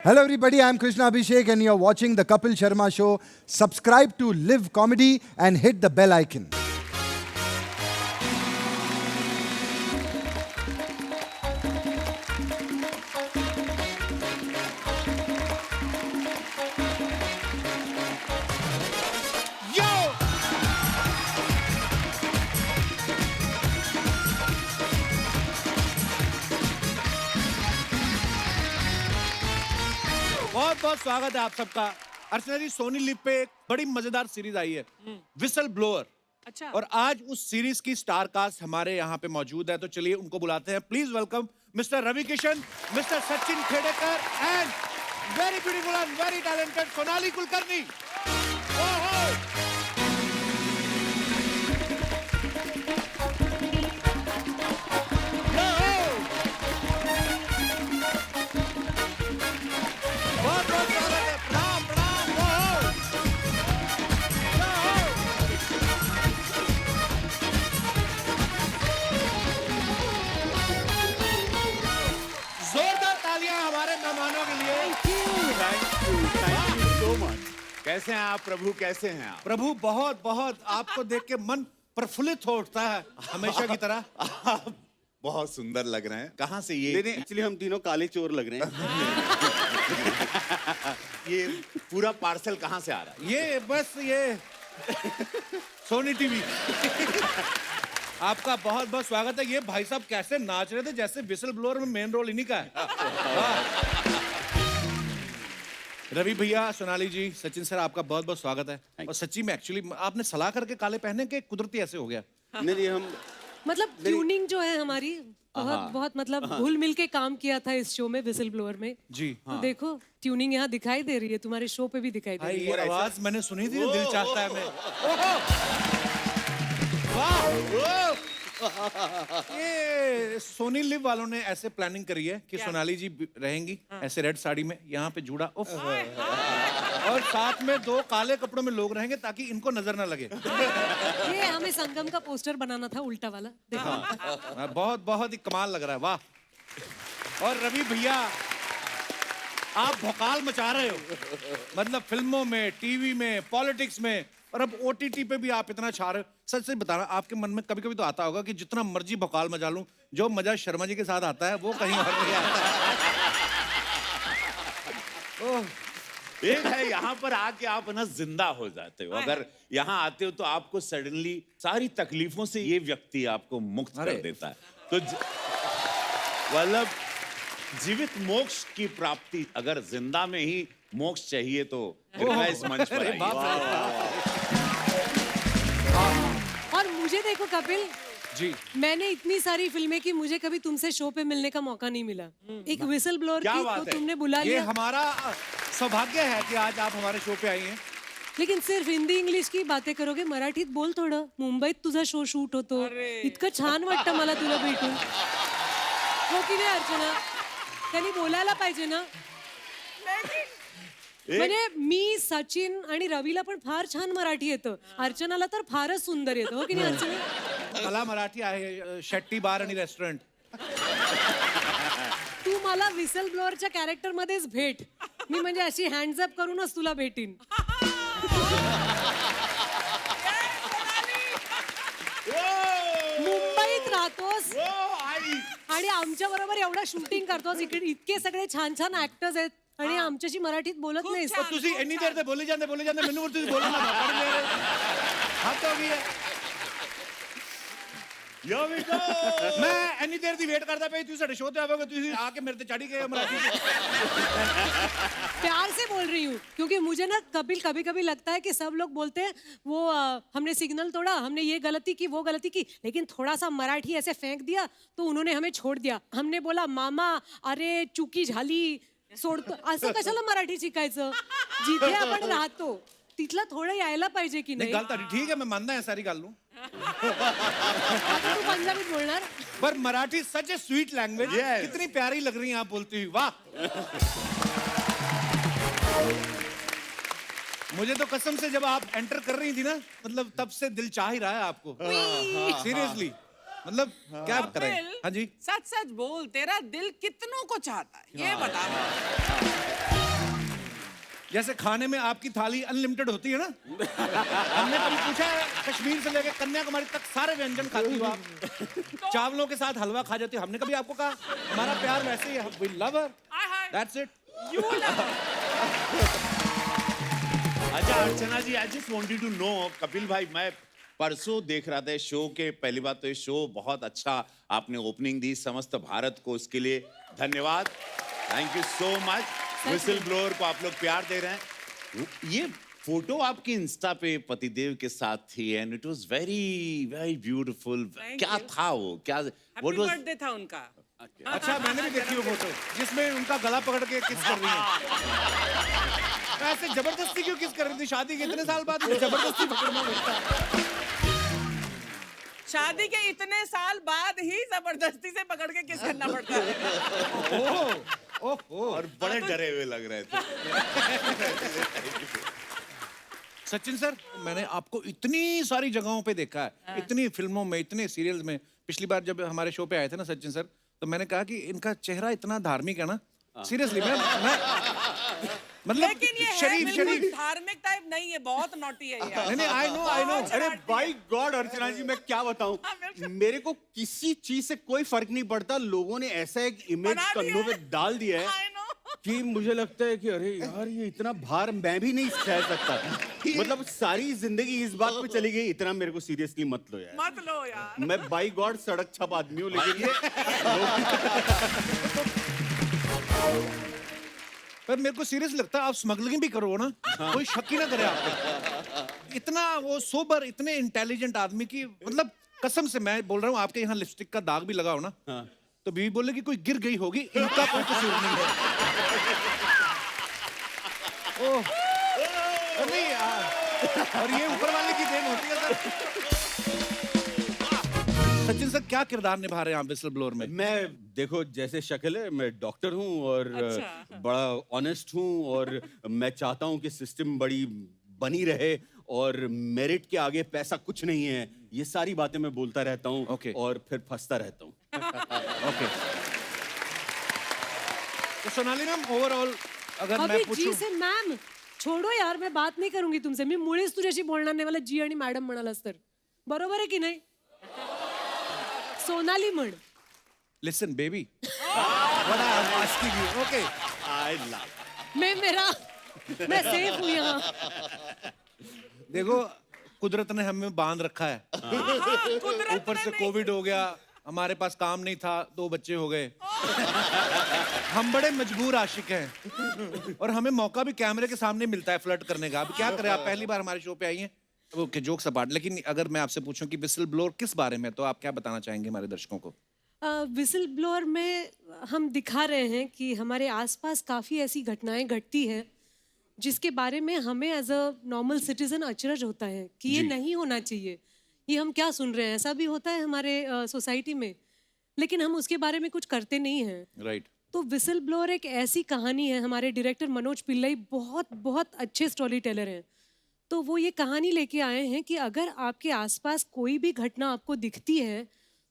Hello, everybody. I'm Krishna Abhishek, and you're watching the Kapil Sharma Show. Subscribe to Live Comedy and hit the bell icon. Yo! बहुत बहुत स्वागत है आप सबका। अर्चना जी, Soni live पे एक बड़ी मजेदार सीरीज आई है, विसल ब्लोअर। अच्छा। और आज उस सीरीज की स्टार कास्ट हमारे यहाँ पे मौजूद है, तो चलिए उनको बुलाते हैं। Please welcome mister Ravi Kishan, mister Sachin Khedekar and very beautiful and very talented Sonali Kulkarni. ओहो! बहुत बहुत स्वागत है। प्रणाम प्रणाम। ओहो! जोरदार तालियां हमारे मेहमानों के लिए। Thank you so much. कैसे हैं आप प्रभु, कैसे हैं आप? प्रभु, बहुत बहुत आपको देख के मन प्रफुल्लित हो उठता है, हमेशा की तरह। आप बहुत सुंदर लग रहे हैं। कहाँ से ये? नहीं, एक्चुअली हम तीनों काले चोर लग रहे हैं। ये पूरा पार्सल कहाँ से आ रहा है? ये बस ये सोनी टीवी। आपका बहुत बहुत स्वागत है। ये भाई साहब कैसे नाच रहे थे, जैसे विसल ब्लोअर में मेन रोल इन्हीं का है। वाह। रवि भैया, सोनाली जी, सचिन सर, आपका बहुत बहुत स्वागत है। और सच्ची में एक्चुअली आपने सलाह करके काले पहने के कुदरती ऐसे हो गया। नहीं हम मतलब ट्यूनिंग जो है हमारी बहुत बहुत मतलब घुल मिल के काम किया था इस शो में, विसल ब्लोअर में। जी तो देखो ट्यूनिंग यहाँ दिखाई दे रही है, तुम्हारे शो पे भी दिखाई दे भाई, रही ये आवाज मैंने सुनी थी, दिल चाहता है मैं। वाह! ये सोनी लिव वालों ने ऐसे प्लानिंग करी है कि सोनाली जी रहेंगी ऐसे रेड साड़ी में, यहाँ पे जूड़ा उफ, और साथ में दो काले कपड़ों में लोग रहेंगे ताकि इनको नजर ना लगे। है। ये हमें संगम का पोस्टर बनाना था, उल्टा वाला। देखो बहुत बहुत ही कमाल लग रहा है। वाह! और रवि भैया, आप भौकाल मचा रहे हो, मतलब फिल्मों में, टीवी में, पॉलिटिक्स में, और अब ओटीटी पे भी आप इतना छा रहे हो। सच सच बताना, आपके मन में कभी कभी तो आता होगा कि जितना मर्जी भौकाल मचा लूं, जो मजा शर्मा जी के साथ आता है वो कहीं और नहीं आता है। एक है यहाँ पर आके आप ना जिंदा हो जाते हो। अगर यहाँ आते हो तो आपको सडनली सारी तकलीफों से ये व्यक्ति आपको मुक्त कर देता है। तो मतलब जीवित मोक्ष की प्राप्ति, अगर जिंदा में ही मोक्ष चाहिए तो कृपया इस मंच पर आइए। और मुझे देखो कपिल जी, मैंने इतनी सारी फिल्में की, मुझे कभी तुमसे शो पे मिलने का मौका नहीं मिला। एक विसल ब्लोअर क्या की बात तो है। तुमने बुला ये लिया, हमारा सौभाग्य है कि आज आप हमारे शो पे आई हैं। लेकिन सिर्फ हिंदी इंग्लिश की बातें करोगे, मराठीत बोल थोडं। मुंबईत तुझा शो शूट होतो, इतकं छान वाटतं मला तुला भेटून। हो की नाही अर्चना? त्यांनी बोलायला पाहिजे ना. म्हणजे मी, सचिन आणि रवीला पण फार छान मराठी येतं, अर्चनाला तर फारच सुंदर येतं. हो की नाही अर्चना? मला मराठी आहे, शेट्टी बार आणि रेस्टॉरंट। तू मला विसल ब्लोअरच्या कॅरेक्टर मध्येच भेट, मी म्हणजे अशी हँड्स अप करूनच तुला भेटीन. मुंबईत राहतोस आणि आमच्या बरोबर एवढं शूटिंग करतोस, इकडे इतके सगळे छान छान ऍक्टर्स आहेत आणि आमच्याशी मराठीत बोलत नाहीस. तो तुसी ਇੰਨੀ ਦੇਰ ਤੇ ਬੋਲੀ ਜਾਂਦੇ ਮੈਨੂੰ ਤੁਸੀਂ ਬੋਲਣਾ ਨਾ ਪੜ ਮੇਰੇ ਹੱਥ ਹੋ ਗਈ ਹੈ। Here we go! ਮੈਂ ਇੰਨੀ ਦੇਰ ਦੀ ਵੇਟ ਕਰਦਾ ਪਿਆ, ਤੁਸੀਂ ਸਾਡੇ ਸ਼ੋਅ ਤੇ ਆਵੋਗੇ, ਤੁਸੀਂ ਆ ਕੇ ਮੇਰੇ ਤੇ ਚੜੀ ਗਏ ਮਰਾठी ਤੇ। प्यार से बोल रही हूँ, क्योंकि मुझे ना कपिल कभी कभी लगता है कि सब लोग बोलते हैं वो हमने सिग्नल तोड़ा, हमने ये गलती की, वो गलती की, लेकिन थोड़ा सा मराठी ऐसे फेंक दिया तो उन्होंने हमें छोड़ दिया. हमने बोला मामा अरे चुकी झाली सोडतो, असं कशाला मराठी शिकायचं? जिथे आपण राहतो तिथलं थोडं यायला पाहिजे की ਨਹੀਂ नाही. ਗੱਲ ਤੁਹਾਡੀ ਠੀਕ ਹੈ, ਮੈਂ ਮੰਨਦਾ ਹਾਂ ਸਾਰੀ ਗੱਲ ਨੂੰ, आता तू पंजाबीत बोलणार? पर मराठी सच ए स्वीट लैंग्वेज। Yes. कितनी प्यारी लग रही हैं आप बोलती हुई। वाह! मुझे तो कसम से जब आप एंटर कर रही थी ना, मतलब तब से दिल चाह ही रहा है आपको, सीरियसली। मतलब क्या करें? कपिल, हाँ जी। सच सच बोल, तेरा दिल कितनों को चाहता है ये बता। जैसे खाने में आपकी थाली अनलिमिटेड होती है ना, हमने कभी पूछा है कश्मीर से लेकर कन्याकुमारी तक सारे व्यंजन खाती हो आप, चावलों के साथ हलवा खा जाती हो, हमने कभी आपको कहा हमारा प्यार वैसे ही है, we love her, that's it. You love. अच्छा Archana ji, I just wanted to know, Kapil भाई मैं परसों देख रहा था शो के, पहली बात तो ये शो बहुत अच्छा, आपने ओपनिंग दी समस्त भारत को, उसके लिए धन्यवाद, thank you so much. Whistle blower को आप लोग प्यार दे रहे हैं। ये फोटो आपकी इंस्टा पे पतिदेव के साथ थी and it was very very beautiful, Thank क्या you. था वो, क्या हैप्पी व्हाट वाज? बर्थडे था उनका। अच्छा मैंने भी देखी वो फोटो जिसमें उनका गला पकड़ के किस कर रही है। ऐसे जबरदस्ती क्यों किस कर रही थी? शादी के इतने साल बाद जबरदस्ती पकड़ना पड़ता है। शादी के इतने साल बाद ही जबरदस्ती से पकड़ के किस करना पड़ता है। ओह और बड़े डरे हुए लग रहे थे। सचिन सर, मैंने आपको इतनी सारी जगहों पे देखा है, इतनी फिल्मों में, इतने सीरियल्स में। पिछली बार जब हमारे शो पे आए थे ना सचिन सर, तो मैंने कहा कि इनका चेहरा इतना धार्मिक है ना, सीरियसली मैं मतलब लेकिन ये है शरीफ बिल्कुल शरीफ। धार्मिक टाइप नहीं है, बहुत नॉटी है ये। नहीं नहीं, आई नो। अरे बाय गॉड अर्चना जी, मैं क्या हाँ, बताऊं, बिल्कुल। मेरे को किसी चीज से कोई फर्क नहीं पड़ता, लोगों ने ऐसा एक इमेज बना दिया कंधों पे है। डाल दिया I है know. कि मुझे लगता है कि अरे यार ये इतना भार मैं भी नहीं सह सकता। मतलब सारी जिंदगी इस बात पे चली गई, इतना मेरे को सीरियसली मत लो यार। मत लो यार। मैं बाई गॉड सड़क छप आदमी हूँ, लेकिन ये पर मेरे को सीरियस लगता है आप स्मगलिंग भी करो ना, कोई शक ही ना करे आप पे। इतना वो सोबर, इतने इंटेलिजेंट आदमी की, मतलब कसम से मैं बोल रहा हूँ, आपके यहाँ लिपस्टिक का दाग भी लगा हो ना, तो बीवी बोले कि कोई गिर गई होगी, इनका कोई कसूर नहीं है। ओह नहीं और ये ऊपर वाले की देन होती है सर। सचिन सर, क्या किरदार निभा रहे हैं आप विसल ब्लोअर में? मैं देखो जैसे शक्ल है, मैं डॉक्टर हूँ और अच्छा। बड़ा ऑनेस्ट हूँ, और मैं चाहता हूँ कि सिस्टम बड़ी बनी रहे और मेरिट के आगे पैसा कुछ नहीं है, ये सारी बातें मैं बोलता रहता हूँ। Okay. और फिर फंसता रहता हूँ। ओके, तो सोनाली मैम ओवरऑल अगर मैं अभी पूछूं, जी से मॅम छोडो यार, मैं बात नाही करूंगी तुमसे, मी मुळीच तुझ्याशी बोलणार नाही, मला जी आणि मॅडम म्हणालास तर बरोबर आहे की नाही? सोनाली म्हण. Listen baby, what I am asking you, okay? I love. मैं सेफ हूँ यहाँ. देखो कुदरत ने हमें बांध रखा है, कुदरत ऊपर ने से नहीं। कोविड हो गया, हमारे पास काम नहीं था, 2 बच्चे हो गए, हम बड़े मजबूर आशिक हैं और हमें मौका भी कैमरे के सामने मिलता है फ्लर्ट करने का। अब क्या करें, आप पहली बार हमारे शो पे आई हैं। ओके, जोक्स अपार्ट, लेकिन अगर मैं आपसे पूछूं कि विसल ब्लोअर किस बारे में, तो आप क्या बताना चाहेंगे हमारे दर्शकों को? विसल ब्लोअर में हम दिखा रहे हैं कि हमारे आसपास काफ़ी ऐसी घटनाएं घटती हैं जिसके बारे में हमें एज अ नॉर्मल सिटीजन अचरज होता है कि ये नहीं होना चाहिए, ये हम क्या सुन रहे हैं, ऐसा भी होता है हमारे सोसाइटी में, लेकिन हम उसके बारे में कुछ करते नहीं हैं। राइट। तो विसल ब्लोअर एक ऐसी कहानी है, हमारे डायरेक्टर मनोज पिल्लई बहुत बहुत अच्छे स्टोरी टेलर हैं, तो वो ये कहानी लेके आए हैं कि अगर आपके आसपास कोई भी घटना आपको दिखती है,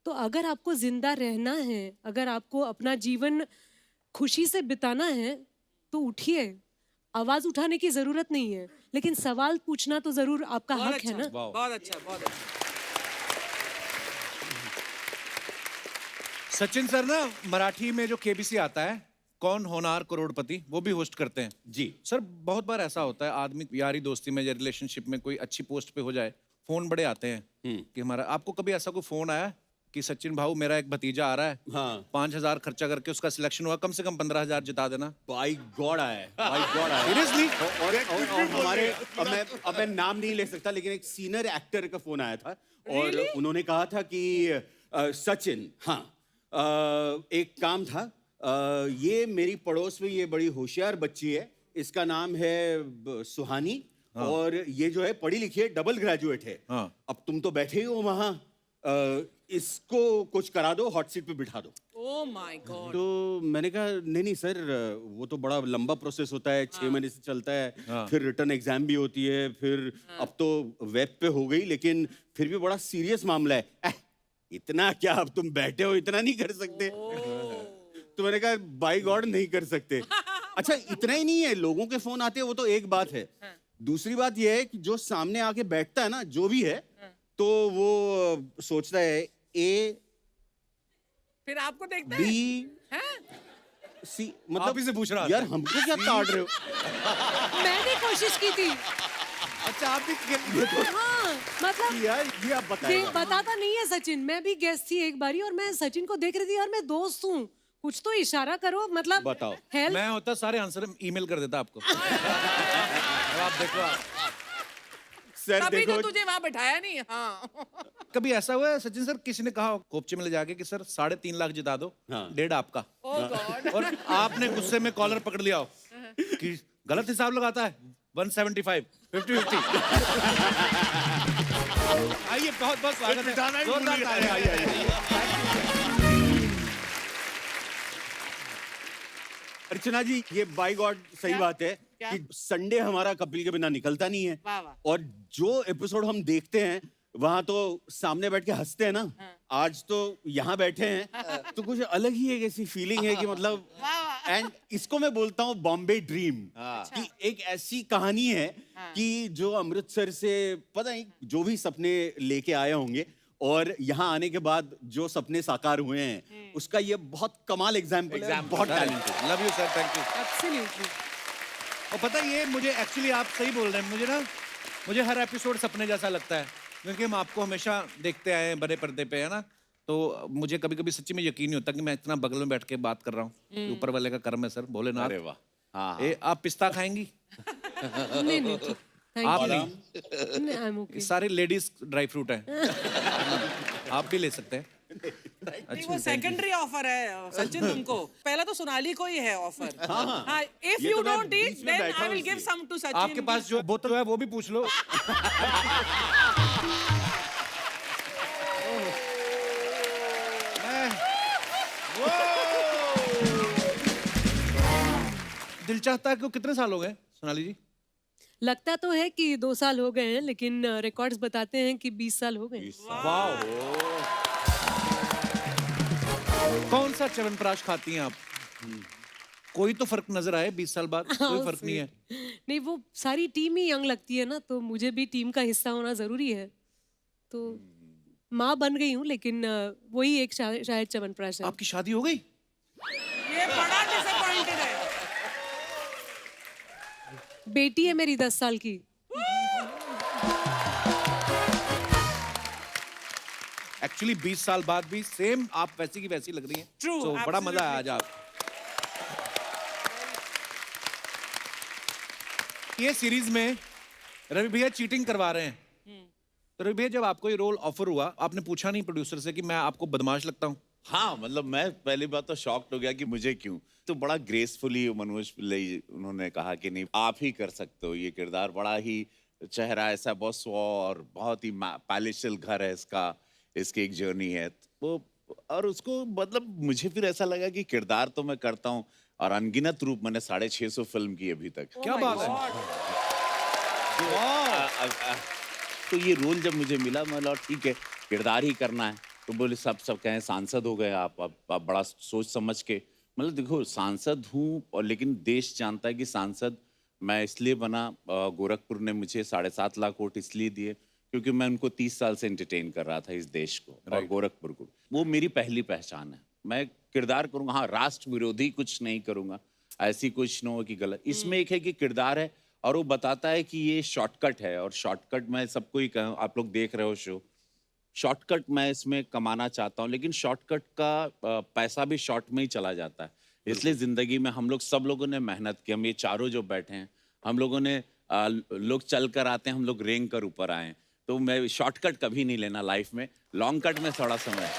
तो अगर आपको जिंदा रहना है, अगर आपको अपना जीवन खुशी से बिताना है, तो उठिए। आवाज उठाने की जरूरत नहीं है, लेकिन सवाल पूछना तो जरूर आपका बहुत हक है अच्छा, ना। बहुत अच्छा, बहुत अच्छा। सचिन सर ना मराठी में जो केबीसी आता है, कौन होनार करोड़पति, वो भी होस्ट करते हैं जी। सर। बहुत बार ऐसा होता है, आदमी यारी दोस्ती में या रिलेशनशिप में कोई अच्छी पोस्ट पे हो जाए, फोन बड़े आते हैं कि हमारा, आपको कभी ऐसा कोई फोन आया कि सचिन भाऊ मेरा एक भतीजा आ रहा है, हाँ। 5,000 खर्चा करके उसका सिलेक्शन हुआ, कम से कम 15,000 जिता देना? बाई गॉड आया, बाई गॉड आया। सीरियसली? और हमारे, अब मैं नाम नहीं ले सकता, लेकिन एक सीनियर एक्टर का फोन आया था और उन्होंने कहा था कि सचिन, हाँ एक काम था, ये मेरी पड़ोस में ये बड़ी होशियार बच्ची है, इसका नाम है सुहानी, और ये जो है पढ़ी लिखी है, डबल ग्रेजुएट है। हाँ। अब तुम तो बैठे ही हो वहां, इसको कुछ करा दो, हॉट सीट पे बिठा दो। Oh my God. तो मैंने कहा नहीं नहीं सर, वो तो बड़ा लंबा प्रोसेस होता है, 6 महीने से चलता है, फिर रिटर्न एग्जाम भी होती है, फिर अब तो वेब पे हो गई, लेकिन फिर भी बड़ा सीरियस मामला है। इतना क्या, अब तुम बैठे हो इतना नहीं कर सकते? तो मैंने कहा बाय गॉड नहीं कर सकते। अच्छा इतना ही नहीं है, लोगों के फोन आते हैं वो तो एक बात है, दूसरी बात ये है कि जो सामने आके बैठता है ना जो भी है, तो वो सोचता है ए फिर आपको देखता बी है? सी, आप मतलब ही से पूछ रहा यार था। हमको क्या काट रहे हो? मैंने कोशिश की थी। अच्छा आप भी हाँ मतलब यार ये आप बताइए। बताता नहीं है सचिन, मैं भी गेस्ट थी एक बारी और मैं सचिन को देख रही थी, यार मैं दोस्त हूँ, कुछ तो इशारा करो, मतलब बताओ। हेल्प। मैं होता सारे आंसर ईमेल कर देता आपको। अब आप देखो आप। सर तभी तो देखो, तुझे वहां बैठाया नहीं। हाँ कभी ऐसा हुआ है सचिन सर, किसी ने कहा कोपचे में ले जाके कि सर 3.5 लाख जिता दो, हाँ। 1.5 आपका, ओह गॉड। और आपने गुस्से में कॉलर पकड़ लिया हो कि गलत हिसाब लगाता है, 175, 50-50। आइए बहुत बहुत स्वागत है, जोरदार तालियां, आइए। अर्चना जी ये बाय गॉड सही क्या? बात है क्या? कि संडे हमारा कपिल के बिना निकलता नहीं है, वाह, वाह। और जो एपिसोड हम देखते हैं वहां तो सामने बैठ के हंसते हैं ना, आज तो यहाँ बैठे हैं तो कुछ अलग ही एक ऐसी फीलिंग है कि मतलब, एंड इसको मैं बोलता हूँ बॉम्बे ड्रीम, कि एक ऐसी कहानी है कि जो अमृतसर से पता नहीं जो भी सपने लेके आए होंगे और यहाँ आने के बाद जो सपने साकार हुए हैं, उसका ये बहुत कमाल एग्जाम्पल है, बहुत talented. Love you sir, thank you. Absolutely. और पता है ये मुझे एक्चुअली आप सही बोल रहे हैं, मुझे हर एपिसोड सपने जैसा लगता है, क्योंकि हम आपको हमेशा देखते आए हैं बड़े पर्दे पे, है ना, तो मुझे कभी कभी सच्ची में यकीन नहीं होता कि मैं इतना बगल में बैठ के बात कर रहा हूँ। ऊपर वाले का कर्म है सर, भोलेनाथ। अरे वाह, हाँ ए, आप पिस्ता खाएंगी? नहीं नहीं ठीक, थैंक आप यू। नहीं, आई एम ओके। सारे लेडीज ड्राई फ्रूट हैं। आप भी ले सकते हैं। नहीं, वो सेकेंडरी ऑफर है सचिन तुमको, पहला तो सोनाली को ही है ऑफर। हाँ इफ ये यू तो मैं डोंट ईट बीच में देन बैठा आई हूँ विल गिव इसलिए। सम टू सचिन। आपके पास जो बोतल है वो भी पूछ लो। दिल चाहता है कि कितने साल हो गए सोनाली जी? लगता तो है कि 2 साल हो गए हैं, लेकिन रिकॉर्ड्स बताते हैं कि 20 साल हो गए। वाह, कौन सा च्यवनप्राश खाती हैं आप? कोई तो फर्क नजर आए 20 साल बाद? कोई फर्क नहीं है? नहीं, वो सारी टीम ही यंग लगती है ना, तो मुझे भी टीम का हिस्सा होना जरूरी है, तो माँ बन गई हूँ, लेकिन वही एक शायद च्यवनप्राश है। आपकी शादी हो गई? ये बड़ा डिसअपॉइंटेड है। बेटी है मेरी 10 साल की। एक्चुअली 20 साल बाद भी सेम आप वैसी की वैसी लग रही हैं। True, So, बड़ा मजा आया आज absolutely. आप। ये सीरीज में रवि भैया चीटिंग करवा रहे हैं। तो रवि भैया जब आपको ये रोल ऑफर हुआ, आपने पूछा नहीं प्रोड्यूसर से कि मैं आपको बदमाश लगता हूँ? हाँ, मतलब मैं पहली बात तो शॉक्ड हो गया कि मुझे क्यों, तो बड़ा ग्रेसफुली मनोज पिल्लई उन्होंने कहा कि नहीं आप ही कर सकते हो ये किरदार, बड़ा ही चेहरा ऐसा बहुत स्व और बहुत ही पैलेशियल घर है इसका, इसकी एक जर्नी है वो, और उसको मतलब मुझे फिर ऐसा लगा कि किरदार तो मैं करता हूँ और अनगिनत रूप मैंने 650 फिल्म की अभी तक। क्या बात है? तो ये रोल जब मुझे मिला मैं बोला ठीक है किरदार ही करना है, तो बोले सब कहें सांसद हो गए आप, अब बड़ा सोच समझ के, मतलब देखो सांसद हूँ और लेकिन देश जानता है कि सांसद मैं इसलिए बना, गोरखपुर ने मुझे 7.5 लाख वोट इसलिए दिए क्योंकि मैं उनको 30 साल से एंटरटेन कर रहा था इस देश को और गोरखपुर को, वो मेरी पहली पहचान है। मैं किरदार करूँगा, हाँ राष्ट्र विरोधी कुछ नहीं करूँगा, ऐसी कुछ न हो कि गलत, इसमें एक है कि किरदार है और वो बताता है कि ये शॉर्टकट है, और शॉर्टकट मैं सबको ही कहूँ, आप लोग देख रहे हो शो, शॉर्टकट मैं इसमें कमाना चाहता हूँ, लेकिन शॉर्टकट का पैसा भी शॉर्ट में ही चला जाता है, इसलिए जिंदगी में हम लोग सब लोगों ने मेहनत की, हम ये चारों जो बैठे हैं हम लोगों ने लोग चल कर आते हैं, हम लोग रेंग कर ऊपर आए हैं, तो मैं शॉर्टकट कभी नहीं लेना लाइफ में, लॉन्ग कट में थोड़ा समय।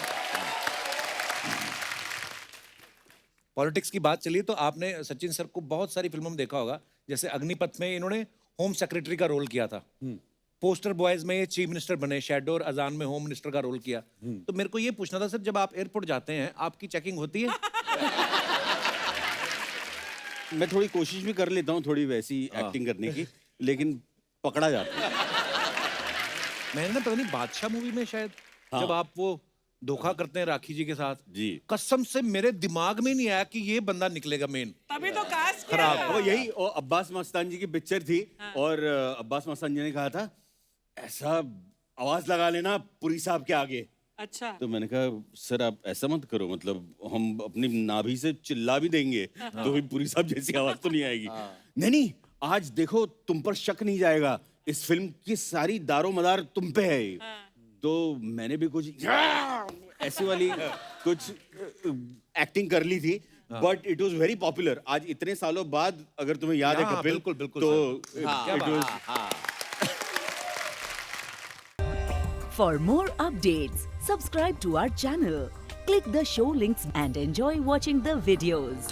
पॉलिटिक्स की बात चली तो आपने सचिन सर को बहुत सारी फिल्मों में देखा होगा, जैसे अग्निपथ में इन्होंने होम सेक्रेटरी का रोल किया था, पोस्टर बॉयज में ये चीफ मिनिस्टर बने, शैडो और अजान में होम मिनिस्टर का रोल किया। तो मेरे को ये पूछना था सर, जब आप एयरपोर्ट जाते हैं आपकी चेकिंग होती है? मैं थोड़ी कोशिश भी कर लेता हूँ थोड़ी वैसी एक्टिंग करने की, लेकिन पकड़ा जाता है। मैंने ना पता नहीं बादशाह मूवी में शायद जब आप वो धोखा करते हैं राखी जी के साथ जी। कसम से मेरे दिमाग में नहीं आया कि ये बंदा निकलेगा मेन। तभी तो कास्ट किया खराब। था। वो यही और अब्बास मस्तान जी की पिक्चर थी और अब्बास मस्तान जी ने कहा था ऐसा आवाज लगा लेना पुरी साहब के आगे। अच्छा तो मैंने कहा सर आप ऐसा मत करो, मतलब हम अपनी नाभि से चिल्ला भी देंगे तो भी पुरी साहब जैसी आवाज तो नहीं आएगी। नहीं नहीं, आज देखो तुम पर शक नहीं जाएगा, इस फिल्म की सारी दारो मदार तुम पे है। तो मैंने भी कुछ ऐसी वाली कुछ एक्टिंग कर ली थी, but it was very popular. आज इतने सालों बाद अगर तुम्हें याद है हाँ, कपिल, बिल्कुल, बिल्कुल, तो क्या it बात। was For more updates, subscribe to our channel, click the show links and enjoy watching the videos.